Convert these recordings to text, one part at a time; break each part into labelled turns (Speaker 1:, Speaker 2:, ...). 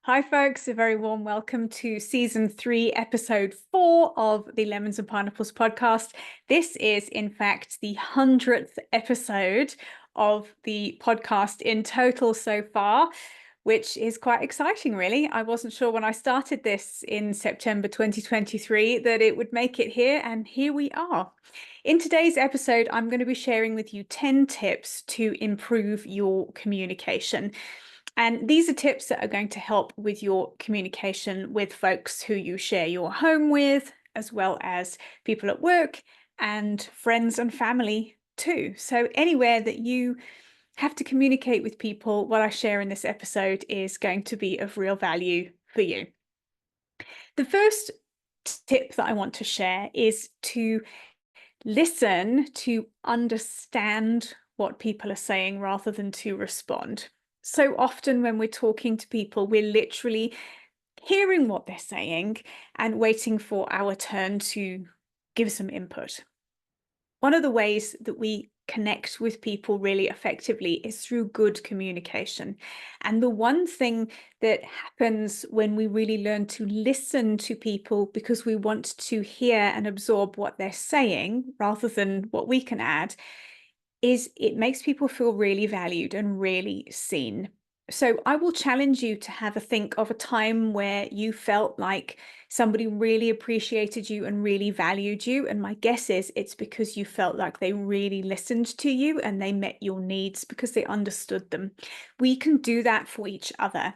Speaker 1: Hi, folks. A very warm welcome to season 3, episode 4 of the Lemons and Pineapples podcast. This is, in fact, the 100th episode of the podcast in total so far, which is quite exciting, really. I wasn't sure when I started this in September 2023 that it would make it here, and here we are. In today's episode, I'm going to be sharing with you 10 tips to improve your communication. And these are tips that are going to help with your communication with folks who you share your home with, as well as people at work and friends and family too. So anywhere that you have to communicate with people, what I share in this episode is going to be of real value for you. The first tip that I want to share is to listen to understand what people are saying rather than to respond. So often when we're talking to people, we're literally hearing what they're saying and waiting for our turn to give some input. One of the ways that we connect with people really effectively is through good communication. And the one thing that happens when we really learn to listen to people because we want to hear and absorb what they're saying rather than what we can add is it makes people feel really valued and really seen. So I will challenge you to have a think of a time where you felt like somebody really appreciated you and really valued you. And my guess is it's because you felt like they really listened to you and they met your needs because they understood them. We can do that for each other.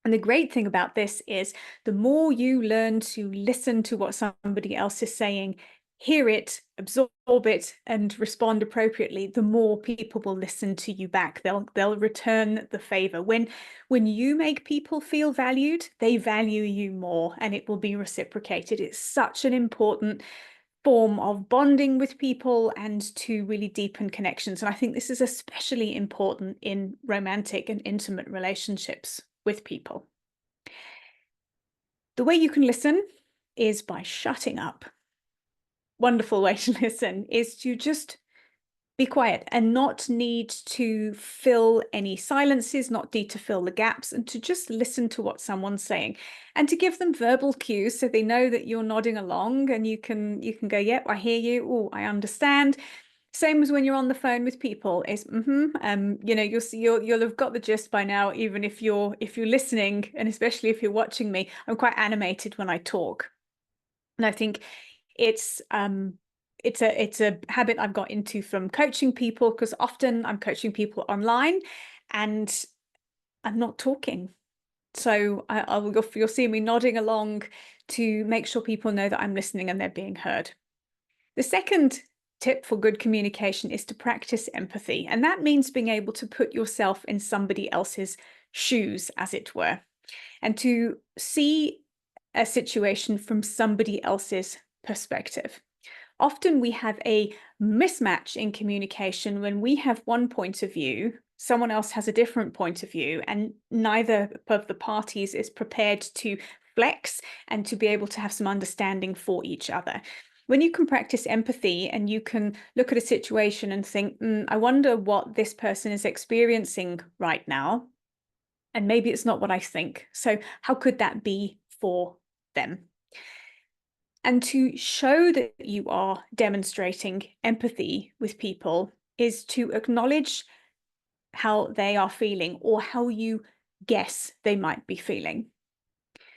Speaker 1: And the great thing about this is the more you learn to listen to what somebody else is saying, hear it, absorb it, and respond appropriately, the more people will listen to you back. They'll return the favor. When you make people feel valued, they value you more and it will be reciprocated. It's such an important form of bonding with people and to really deepen connections. And I think this is especially important in romantic and intimate relationships with people. The way you can listen is by shutting up. Wonderful way to listen is to just be quiet and not need to fill any silences, not need to fill the gaps, and to just listen to what someone's saying and to give them verbal cues so they know that you're nodding along and you can go, yep, I hear you. Oh, I understand. Same as when you're on the phone with people is you'll have got the gist by now, even if you're listening, and especially if you're watching me. I'm quite animated when I talk. And I think it's a habit I've got into from coaching people, because often I'm coaching people online and I'm not talking. So you'll see me nodding along to make sure people know that I'm listening and they're being heard. The second tip for good communication is to practice empathy. And that means being able to put yourself in somebody else's shoes, as it were, and to see a situation from somebody else's perspective. Often we have a mismatch in communication when we have one point of view, someone else has a different point of view, and neither of the parties is prepared to flex and to be able to have some understanding for each other. When you can practice empathy and you can look at a situation and think, I wonder what this person is experiencing right now, and maybe it's not what I think. So how could that be for them? And to show that you are demonstrating empathy with people is to acknowledge how they are feeling or how you guess they might be feeling.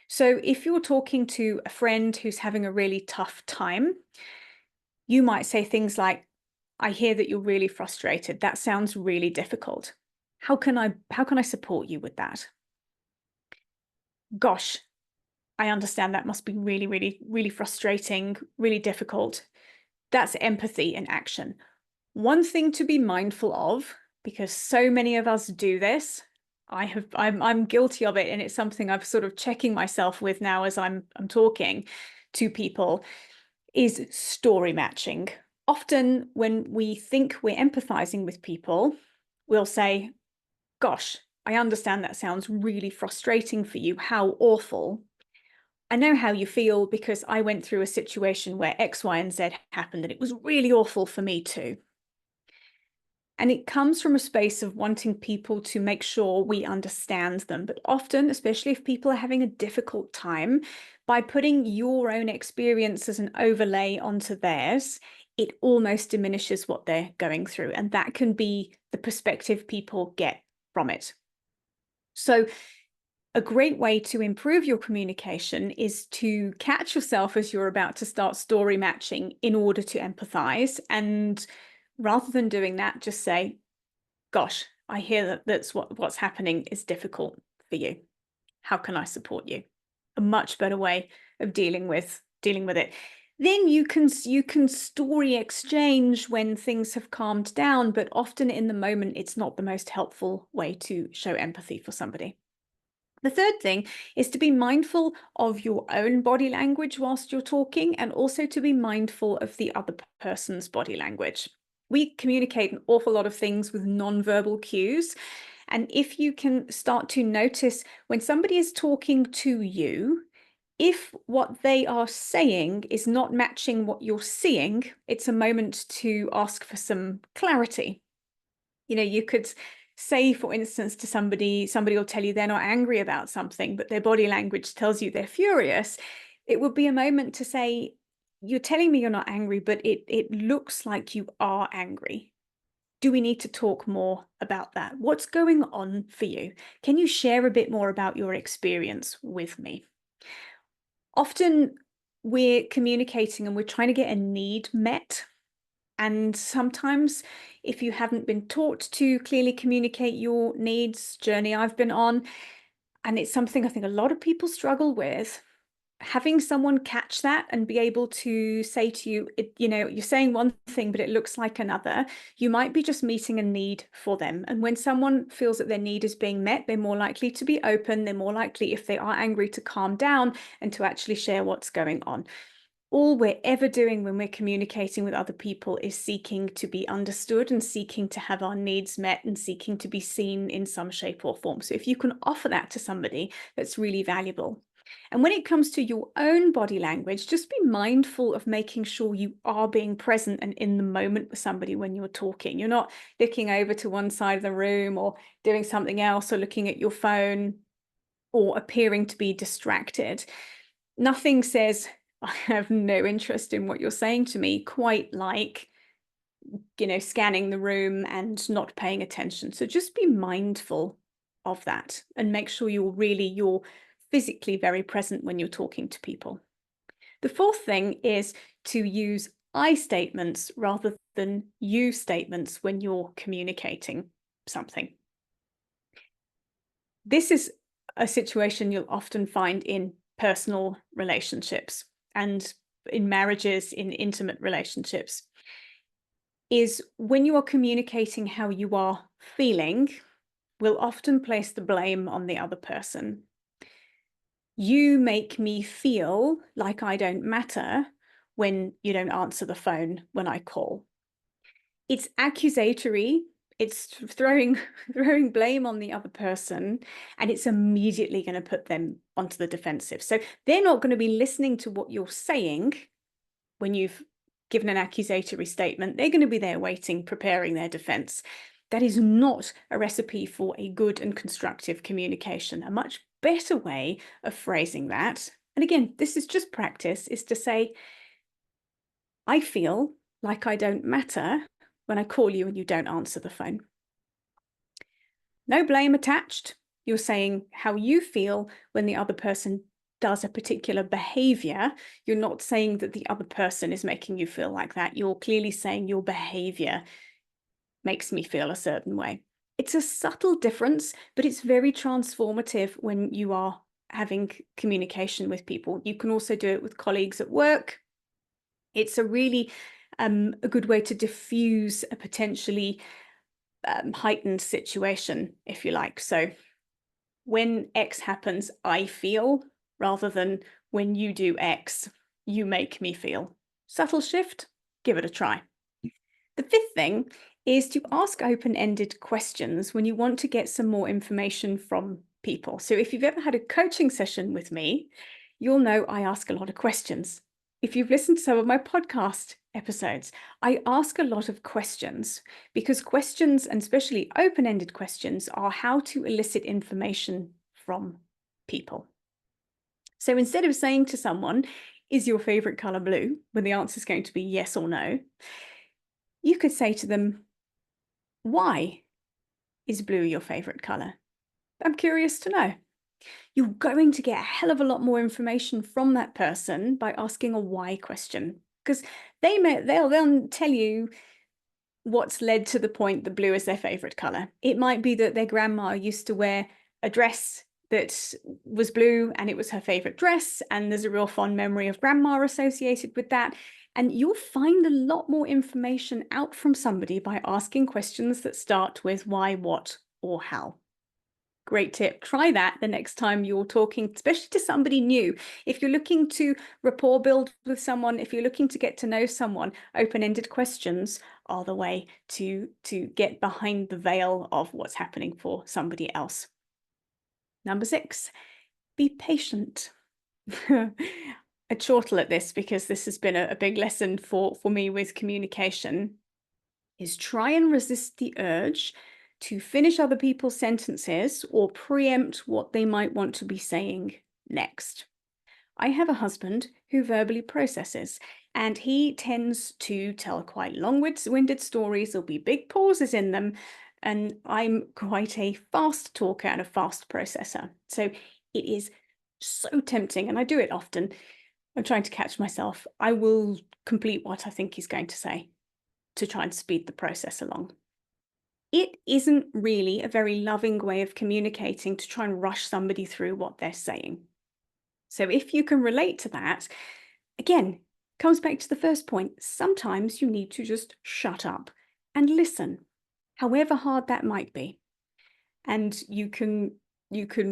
Speaker 1: So if you're talking to a friend who's having a really tough time, you might say things like, I hear that you're really frustrated. That sounds really difficult. How can I support you with that? Gosh, I understand that must be really, really, really frustrating, really difficult. That's empathy in action. One thing to be mindful of, because so many of us do this, I'm guilty of it, and it's something I've sort of checking myself with now as I'm talking to people, is story matching. Often when we think we're empathizing with people, we'll say, gosh, I understand that sounds really frustrating for you. How awful. I know how you feel because I went through a situation where X, Y, and Z happened and it was really awful for me too. And it comes from a space of wanting people to make sure we understand them. But often, especially if people are having a difficult time, by putting your own experience as an overlay onto theirs, it almost diminishes what they're going through. And that can be the perspective people get from it. So a great way to improve your communication is to catch yourself as you're about to start story matching in order to empathize. And rather than doing that, just say, gosh, I hear that what's happening is difficult for you. How can I support you? A much better way of dealing with it. Then you can story exchange when things have calmed down, but often in the moment, it's not the most helpful way to show empathy for somebody. The third thing is to be mindful of your own body language whilst you're talking, and also to be mindful of the other person's body language. We communicate an awful lot of things with nonverbal cues. And if you can start to notice when somebody is talking to you, if what they are saying is not matching what you're seeing, it's a moment to ask for some clarity. You could say, for instance, to somebody will tell you they're not angry about something, but their body language tells you they're furious. It would be a moment to say, you're telling me you're not angry, but it looks like you are angry. Do we need to talk more about that? What's going on for you? Can you share a bit more about your experience with me? Often we're communicating and we're trying to get a need met. And sometimes if you haven't been taught to clearly communicate your needs, journey I've been on, and it's something I think a lot of people struggle with, having someone catch that and be able to say to you, you're saying one thing, but it looks like another. You might be just meeting a need for them. And when someone feels that their need is being met, they're more likely to be open. They're more likely, if they are angry, to calm down and to actually share what's going on. All we're ever doing when we're communicating with other people is seeking to be understood and seeking to have our needs met and seeking to be seen in some shape or form. So if you can offer that to somebody, that's really valuable. And when it comes to your own body language, just be mindful of making sure you are being present and in the moment with somebody when you're talking. You're not looking over to one side of the room or doing something else or looking at your phone or appearing to be distracted. Nothing says, I have no interest in what you're saying to me, quite like, scanning the room and not paying attention. So just be mindful of that and make sure you're physically very present when you're talking to people. The fourth thing is to use I statements rather than you statements when you're communicating something. This is a situation you'll often find in personal relationships and in marriages, in intimate relationships, is when you are communicating how you are feeling, we'll often place the blame on the other person. You make me feel like I don't matter when you don't answer the phone when I call. It's accusatory. It's throwing blame on the other person, and it's immediately going to put them onto the defensive. So they're not going to be listening to what you're saying when you've given an accusatory statement. They're going to be there waiting, preparing their defense. That is not a recipe for a good and constructive communication. A much better way of phrasing that, and again, this is just practice, is to say, I feel like I don't matter when I call you and you don't answer the phone. No blame attached. You're saying how you feel when the other person does a particular behavior. You're not saying that the other person is making you feel like that. You're clearly saying your behavior makes me feel a certain way. It's a subtle difference, but it's very transformative when you are having communication with people. You can also do it with colleagues at work. It's a really a good way to diffuse a potentially heightened situation, if you like. So when X happens, I feel, rather than when you do X, you make me feel. Subtle shift, give it a try. The fifth thing is to ask open-ended questions when you want to get some more information from people. So if you've ever had a coaching session with me, you'll know I ask a lot of questions. If you've listened to some of my podcast, episodes, I ask a lot of questions, because questions, and especially open-ended questions, are how to elicit information from people. So instead of saying to someone, is your favorite color blue, when the answer is going to be yes or no, you could say to them, why is blue your favorite color? I'm curious to know. You're going to get a hell of a lot more information from that person by asking a why question, because they'll tell you what's led to the point that blue is their favorite color. It might be that their grandma used to wear a dress that was blue and it was her favorite dress, and there's a real fond memory of grandma associated with that. And you'll find a lot more information out from somebody by asking questions that start with why, what, or how. Great tip. Try that the next time you're talking, especially to somebody new. If you're looking to rapport build with someone, if you're looking to get to know someone, open-ended questions are the way to get behind the veil of what's happening for somebody else. Number 6, be patient. I chortle at this because this has been a big lesson for me with communication, is try and resist the urge to finish other people's sentences or preempt what they might want to be saying next. I have a husband who verbally processes, and he tends to tell quite long-winded stories. There'll be big pauses in them, and I'm quite a fast talker and a fast processor. So it is so tempting, and I do it often. I'm trying to catch myself. I will complete what I think he's going to say to try and speed the process along. It isn't really a very loving way of communicating to try and rush somebody through what they're saying. So if you can relate to that, again, comes back to the first point. Sometimes you need to just shut up and listen, however hard that might be. And you can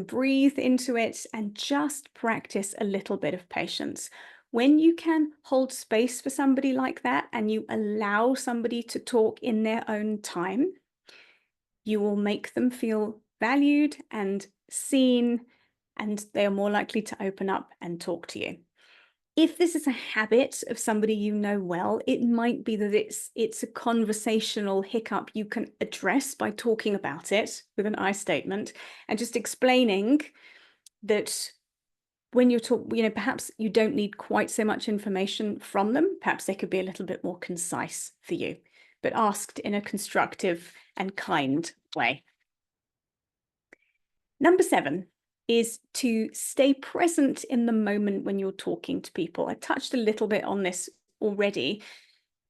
Speaker 1: breathe into it and just practice a little bit of patience. When you can hold space for somebody like that and you allow somebody to talk in their own time, you will make them feel valued and seen, and they are more likely to open up and talk to you. If this is a habit of somebody you know well, it might be that it's a conversational hiccup you can address by talking about it with an I statement and just explaining that when you're talking, perhaps you don't need quite so much information from them. Perhaps they could be a little bit more concise for you, but asked in a constructive and kind way. Number 7 is to stay present in the moment when you're talking to people. I touched a little bit on this already,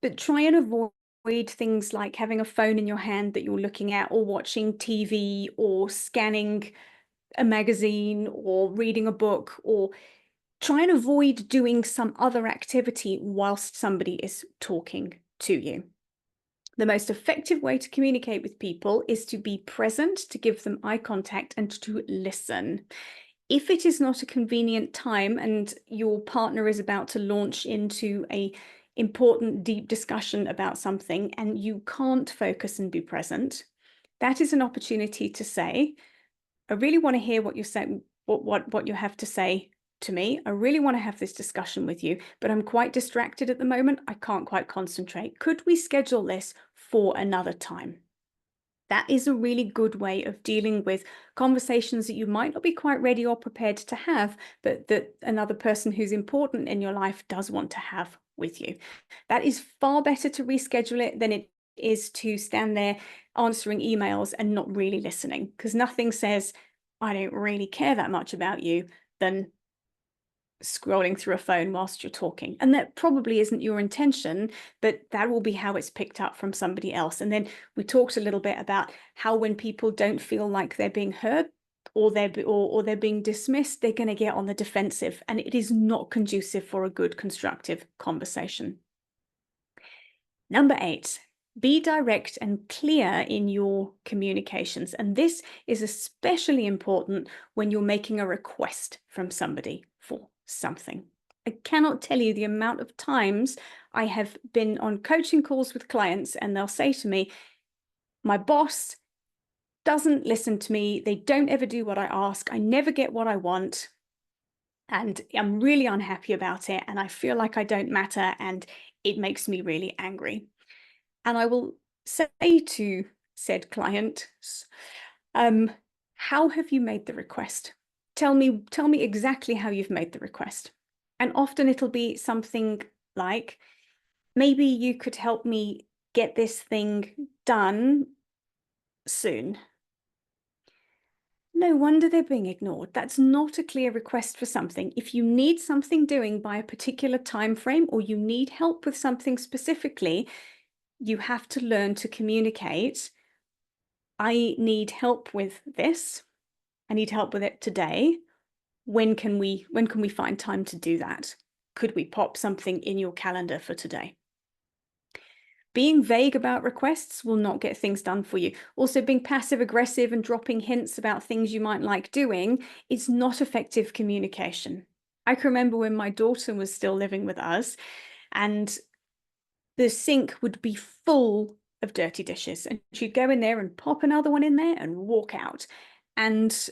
Speaker 1: but try and avoid things like having a phone in your hand that you're looking at, or watching TV, or scanning a magazine, or reading a book, or try and avoid doing some other activity whilst somebody is talking to you. The most effective way to communicate with people is to be present, to give them eye contact, and to listen. If it is not a convenient time and your partner is about to launch into an important, deep discussion about something and you can't focus and be present, that is an opportunity to say, I really want to hear what you're saying, what you have to say to me. I really want to have this discussion with you, but I'm quite distracted at the moment. I can't quite concentrate. Could we schedule this for another time? That is a really good way of dealing with conversations that you might not be quite ready or prepared to have, but that another person who's important in your life does want to have with you. That is far better to reschedule it than it is to stand there answering emails and not really listening, because nothing says, I don't really care that much about you, than scrolling through a phone whilst you're talking. And that probably isn't your intention, but that will be how it's picked up from somebody else. And then we talked a little bit about how when people don't feel like they're being heard, or they're being dismissed, they're going to get on the defensive, and it is not conducive for a good constructive conversation. Number 8, be direct and clear in your communications. And this is especially important when you're making a request from somebody for something. I cannot tell you the amount of times I have been on coaching calls with clients and they'll say to me, my boss doesn't listen to me. They don't ever do what I ask. I never get what I want. and I'm really unhappy about it, and I feel like I don't matter, and it makes me really angry. And I will say to said client, um, how have you made the request? Tell me exactly how you've made the request. And often it'll be something like, maybe you could help me get this thing done soon. No wonder they're being ignored. That's not a clear request for something. If you need something doing by a particular time frame, or you need help with something specifically, you have to learn to communicate. I need help with this. I need help with it today. When can we find time to do that? Could we pop something in your calendar for today? Being vague about requests will not get things done for you. Also, being passive aggressive and dropping hints about things you might like doing is not effective communication. I can remember when my daughter was still living with us, and the sink would be full of dirty dishes, and she'd go in there and pop another one in there and walk out. And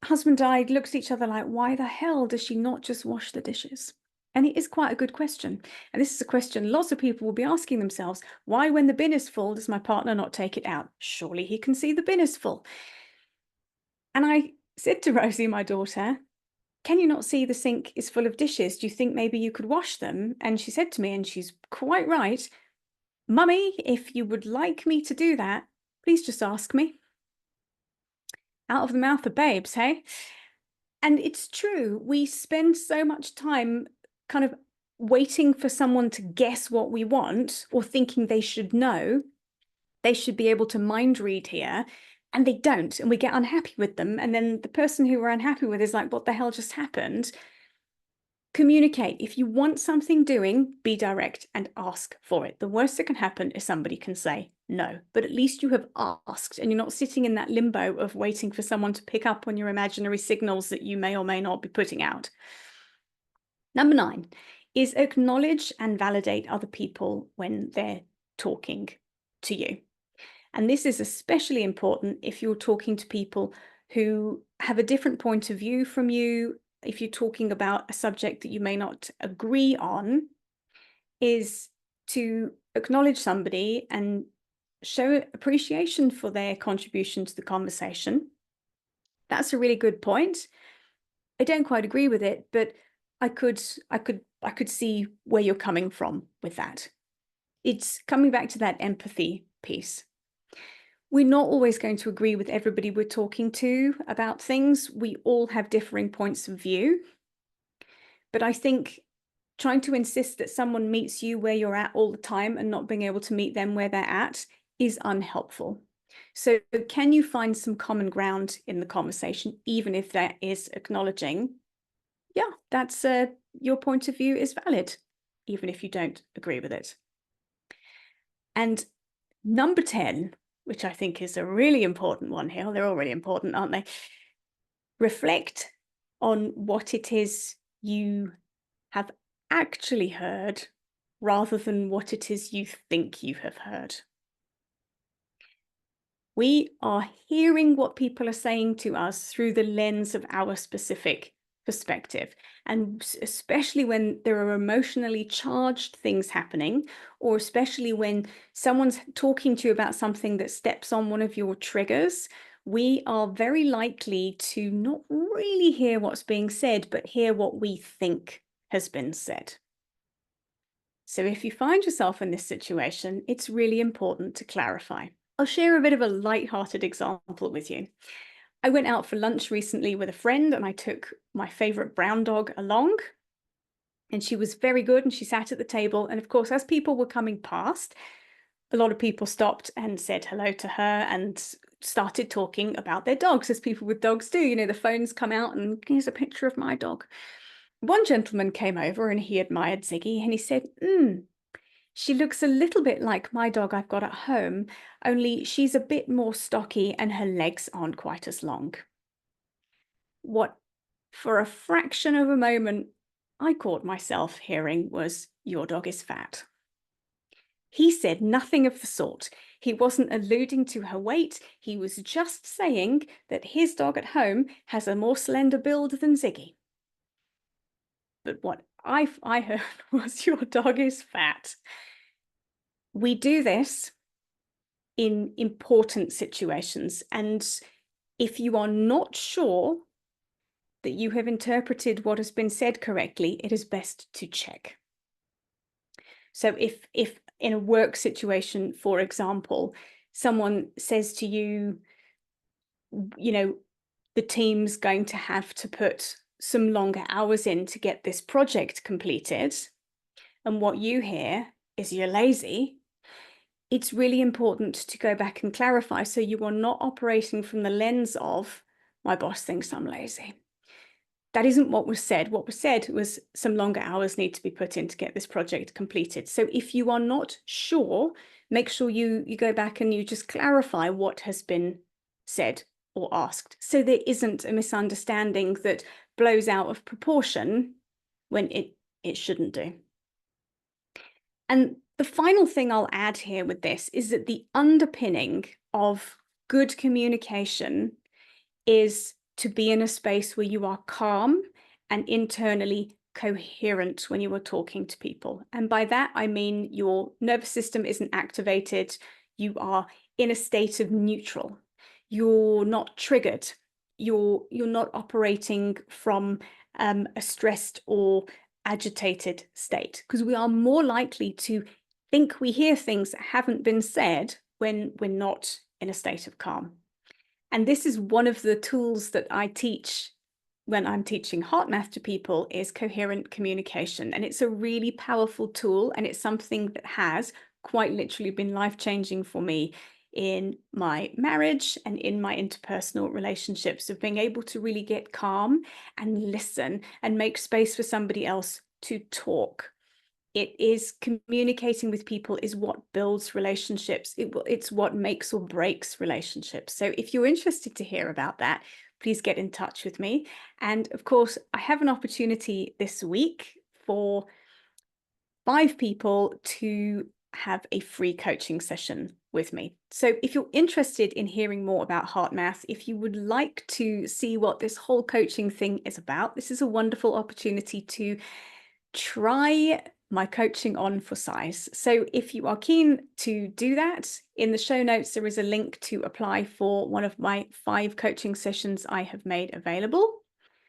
Speaker 1: husband and I looked at each other like, why the hell does she not just wash the dishes? And it is quite a good question. And this is a question lots of people will be asking themselves. Why, when the bin is full, does my partner not take it out? Surely he can see the bin is full. And I said to Rosie, my daughter, can you not see the sink is full of dishes? Do you think maybe you could wash them? And she said to me, and she's quite right, Mummy, if you would like me to do that, please just ask me. Out of the mouth of babes, hey? And it's true. We spend so much time kind of waiting for someone to guess what we want, or thinking they should know. They should be able to mind read here. And they don't. And we get unhappy with them. And then the person who we're unhappy with is like, what the hell just happened? Communicate. If you want something doing, be direct and ask for it. The worst that can happen is somebody can say no, but at least you have asked, and you're not sitting in that limbo of waiting for someone to pick up on your imaginary signals that you may or may not be putting out. Number 9 is acknowledge and validate other people when they're talking to you. And this is especially important if you're talking to people who have a different point of view from you. If you're talking about a subject that you may not agree on, is to acknowledge somebody and show appreciation for their contribution to the conversation. That's a really good point. I don't quite agree with it, but I could see where you're coming from with that. It's coming back to that empathy piece. We're not always going to agree with everybody we're talking to about things. We all have differing points of view. But I think trying to insist that someone meets you where you're at all the time and not being able to meet them where they're at is unhelpful. So can you find some common ground in the conversation, even if that is acknowledging, yeah, that's your point of view is valid, even if you don't agree with it. And number 10, which I think is a really important one here. They're all really important, aren't they? Reflect on what it is you have actually heard rather than what it is you think you have heard. We are hearing what people are saying to us through the lens of our specific perspective. And especially when there are emotionally charged things happening, or especially when someone's talking to you about something that steps on one of your triggers, we are very likely to not really hear what's being said, but hear what we think has been said. So if you find yourself in this situation, it's really important to clarify. I'll share a bit of a light-hearted example with you. I went out for lunch recently with a friend, and I took my favorite brown dog along, and she was very good, and she sat at the table. And of course, as people were coming past, a lot of people stopped and said hello to her and started talking about their dogs, as people with dogs do. You know, the phones come out and here's a picture of my dog. One gentleman came over and he admired Ziggy, and he said, she looks a little bit like my dog I've got at home, only she's a bit more stocky and her legs aren't quite as long. What, for a fraction of a moment, I caught myself hearing was, your dog is fat. He said nothing of the sort. He wasn't alluding to her weight. He was just saying that his dog at home has a more slender build than Ziggy. but what I heard was your dog is fat. We do this in important situations. And if you are not sure that you have interpreted what has been said correctly, it is best to check. So if in a work situation, for example, someone says to you, the team's going to have to put some longer hours in to get this project completed, and what you hear is you're lazy, it's really important to go back and clarify so you are not operating from the lens of, my boss thinks I'm lazy. That isn't what was said. What was said was some longer hours need to be put in to get this project completed. So if you are not sure, make sure you go back and you just clarify what has been said or asked, so there isn't a misunderstanding that blows out of proportion when it shouldn't do. And the final thing I'll add here with this is that the underpinning of good communication is to be in a space where you are calm and internally coherent when you are talking to people. And by that, I mean your nervous system isn't activated. You are in a state of neutral. You're not triggered. You're not operating from a stressed or agitated state, because we are more likely to think we hear things that haven't been said when we're not in a state of calm. And this is one of the tools that I teach when I'm teaching heart math to people, is coherent communication. And it's a really powerful tool, and it's something that has quite literally been life-changing for me in my marriage and in my interpersonal relationships, of being able to really get calm and listen and make space for somebody else to talk. It is communicating with people is what builds relationships. It's what makes or breaks relationships. So if you're interested to hear about that, please get in touch with me. And of course, I have an opportunity this week for 5 people to have a free coaching session with me. So if you're interested in hearing more about heart math, if you would like to see what this whole coaching thing is about, this is a wonderful opportunity to try my coaching on for size. So if you are keen to do that, in the show notes, there is a link to apply for one of my 5 coaching sessions I have made available.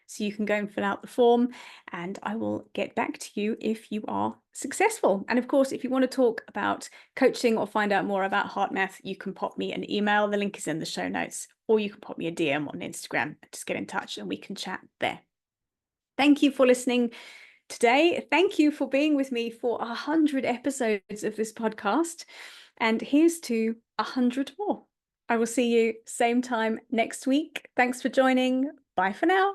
Speaker 1: So you can go and fill out the form, and I will get back to you if you are successful. And of course, if you want to talk about coaching or find out more about heart math, you can pop me an email. The link is in the show notes, or you can pop me a DM on Instagram. Just get in touch and we can chat there. Thank you for listening today. Thank you for being with me for 100 episodes of this podcast. And here's to 100 more. I will see you same time next week. Thanks for joining. Bye for now.